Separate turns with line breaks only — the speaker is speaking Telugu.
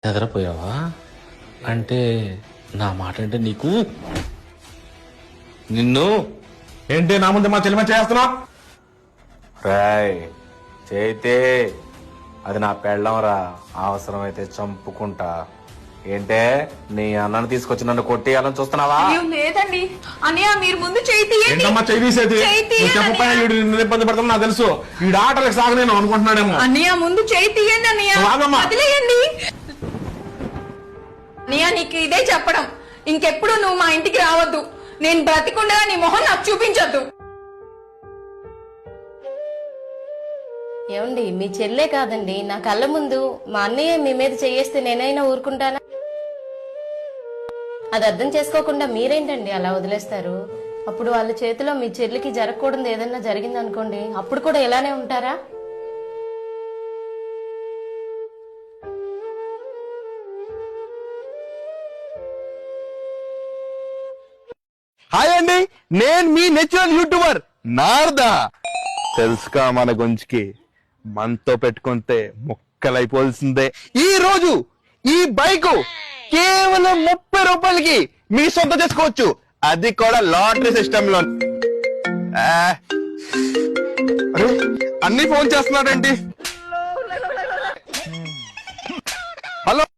నిద్రపోయావా? అంటే నా మాట అంటే నీకు నిన్ను
ఏంటి నా ముందు మా చెల్లి చేస్తున్నావు?
రాయ్ చేయితే అది నా పెళ్ళంరా, అవసరమైతే చంపుకుంటా. ఏంటే నీ అన్నను తీసుకొచ్చి నన్ను కొట్టేయాలని చూస్తున్నావా?
అయ్యో లేదండి అన్నయ్య, మీరు ముందు చేయి తీయండి.
ఏంటమ్మా చెయ్యి తీసేది?
చేయి తీయండి
నువ్వు చెప్పపైన
అన్నయ్య.
వీడు నిన్ను ఇబ్బంది పడతాను నాకు తెలుసు. వీడు ఆటలకు సాగనేను అనుకుంటున్నాడేమో.
అన్నయ్య ముందు చేయి తీయండి అన్నయ్య,
నువ్వు ఆగమ్మా.
వదిలేయండి. అన్నయ్య నీకు ఇదే చెప్పడం, ఇంకెప్పుడు నువ్వు మా ఇంటికి రావద్దు. నేను బ్రతికుండగా నీ మొహం నాకు చూపించొద్దు.
ఏమండి మీ చెల్లే కాదండి, నా కళ్ళ ముందు మా అన్నయ్య మీ మీద చేయేస్తే నేనైనా ఊరుకుంటానా? అది అర్థం చేసుకోకుండా మీరేంటండి అలా వదిలేస్తారు? అప్పుడు వాళ్ళ చేతిలో మీ చెల్లికి జరగకూడదు ఏదన్నా జరిగింది అనుకోండి, అప్పుడు కూడా ఇలానే ఉంటారా?
హాయ్ అండి, నేను మీ నేచురల్ యూట్యూబర్ నారదా. తెలుసుగా మన గుంజికి మనతో పెట్టుకుంటే ముక్కలైపోవాల్సిందే. ఈ రోజు ఈ బైక్ కేవలం 30 రూపాయలకి మీ సొంత చేసుకోవచ్చు, అది కూడా లాటరీ సిస్టమ్ లో. అరే అన్ని ఫోన్ చేస్తున్నాడండి. హలో